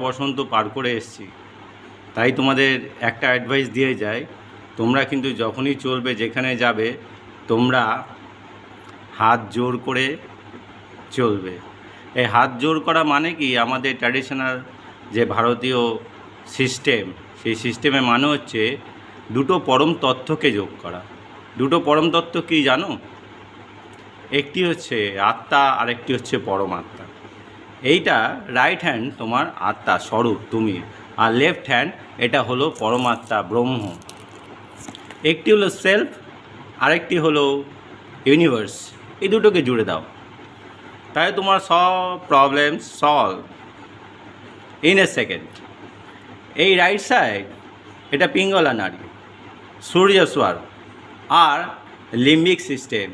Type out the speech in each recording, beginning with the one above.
বসন্ত পার করে এসেছি, তাই তোমাদের একটা অ্যাডভাইস দিয়ে যায়, তোমরা কিন্তু যখনই চলবে, যেখানে যাবে, তোমরা হাত জোর করে চলবে। এই হাত জোর করা মানে কি, আমাদের ট্র্যাডিশনাল যে ভারতীয় সিস্টেম, সেই সিস্টেমে মানে হচ্ছে দুটো পরম তত্ত্বকে যোগ করা। দুটো পরম তত্ত্ব কী জানো? একটি হচ্ছে আত্মা, আর একটি হচ্ছে পরমাত্মা। এইটা রাইট হ্যান্ড তোমার আত্মা স্বরূপ তুমি, আর লেফট হ্যান্ড এটা হলো পরমাত্মা ব্রহ্ম। একটি হলো সেলফ, আরেকটি হলো ইউনিভার্স। এই দুটোকে জুড়ে দাও, তাই তোমার সব problem solve in a second. এই রাইট সাইড এটা পিঙ্গলা নাড়ি, সূর্যস্বর আর লিম্বিক সিস্টেম।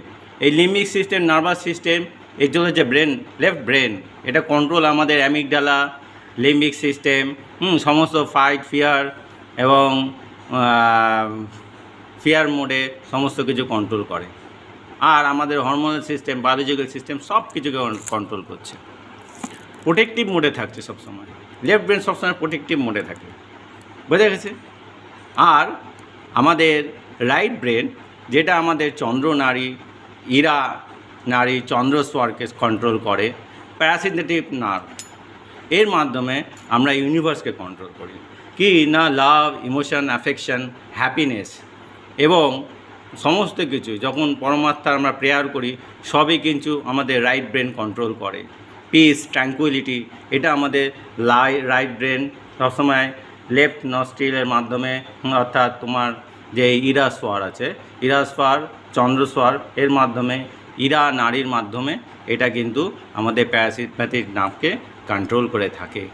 এই লিম্বিক সিস্টেম নার্ভাস সিস্টেম, এর জন্য যে ব্রেন, লেফট ব্রেন, এটা কন্ট্রোল আমাদের অ্যামিগডালা, লিম্বিক সিস্টেম, সমস্ত ফাইট, ফিয়ার এবং ফিয়ার মোডে সমস্ত কিছু কন্ট্রোল করে। আর আমাদের হরমোনাল সিস্টেম, বায়োলজিক্যাল সিস্টেম সব কিছুকে কন্ট্রোল করছে। প্রোটেক্টিভ মোডে থাকছে সবসময়, লেফট ব্রেন সবসময় প্রোটেক্টিভ মোডে থাকে, বোঝা গেছে? আর আমাদের রাইট ব্রেন, যেটা আমাদের চন্দ্র নাড়ি, ইরা নাড়ি, চন্দ্রস্বরকে কন্ট্রোল করে, প্যারাসিম্প্যাথেটিক নার্ভ, এর মাধ্যমে আমরা ইউনিভার্সকে কন্ট্রোল করি। কি না, লাভ, ইমোশন, অ্যাফেকশন, হ্যাপিনেস এবং সমস্ত কিছু যখন পরমাত্মার আমরা প্রেয়ার করি, সবই কিন্তু আমাদের রাইট ব্রেন কন্ট্রোল করে। পিস, ট্র্যাঙ্কুইলিটি, এটা আমাদের রাইট ব্রেন সবসময় লেফট নস্ট্রিলের মাধ্যমে, অর্থাৎ তোমার যে ইরাস্বর আছে, ইরাস্বর, চন্দ্রস্বর, এর মাধ্যমে, ইরা নাড়ির মাধ্যমে এটা কিন্তু আমাদের প্যারাসিম্প্যাথেটিক নার্ভকে কন্ট্রোল করে থাকে।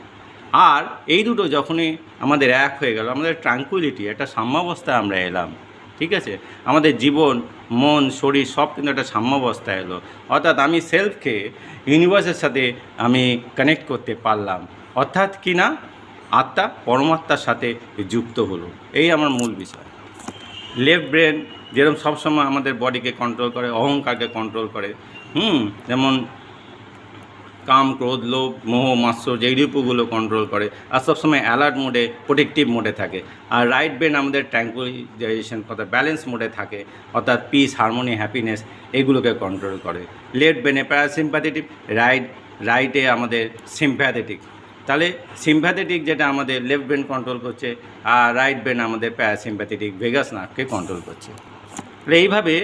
আর এই দুটো যখনই আমাদের এক হয়ে গেল, আমাদের ট্রাঙ্কুইলিটি, একটা সাম্যাবস্থায় আমরা এলাম, ঠিক আছে? আমাদের জীবন, মন, শরীর সব কিন্তু একটা সাম্যাবস্থায় এলো। অর্থাৎ আমি সেলফকে ইউনিভার্সের সাথে আমি কানেক্ট করতে পারলাম, অর্থাৎ কি না, আত্মা পরমাত্মার সাথে যুক্ত হলো। এই আমার মূল বিষয়। লেফট ব্রেন যেরকম সবসময় আমাদের বডিকে কন্ট্রোল করে, অহংকারকে কন্ট্রোল করে, যেমন কাম, ক্রোধ, লোভ, মোহ, মাৎসর্য, এই রূপগুলো কন্ট্রোল করে, আর সবসময় অ্যালার্ট মোডে, প্রোটেক্টিভ মোডে থাকে। আর রাইট ব্রেন আমাদের ট্র্যাঙ্কুইলাইজেশন, অর্থাৎ ব্যালেন্স মোডে থাকে, অর্থাৎ পিস, হারমোনি, হ্যাপিনেস, এইগুলোকে কন্ট্রোল করে। লেফট ব্রেনে প্যারাসিম্প্যাথেটিক, রাইটে আমাদের সিম্প্যাথেটিক। তাহলে সিম্প্যাথেটিক যেটা আমাদের লেফট ব্রেন কন্ট্রোল করছে, আর রাইট ব্রেন আমাদের প্যারাসিম্প্যাথেটিক ভেগাস নার্ভকে কন্ট্রোল করছে। তাহলে এইভাবে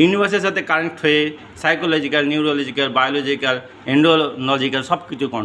ইউনিভার্সের সাথে কানেক্ট হয়ে সাইকোলজিক্যাল, নিউরোলজিক্যাল, বায়োলজিক্যাল, এন্ডোলজিক্যাল সব কিছু কন্ট্রোল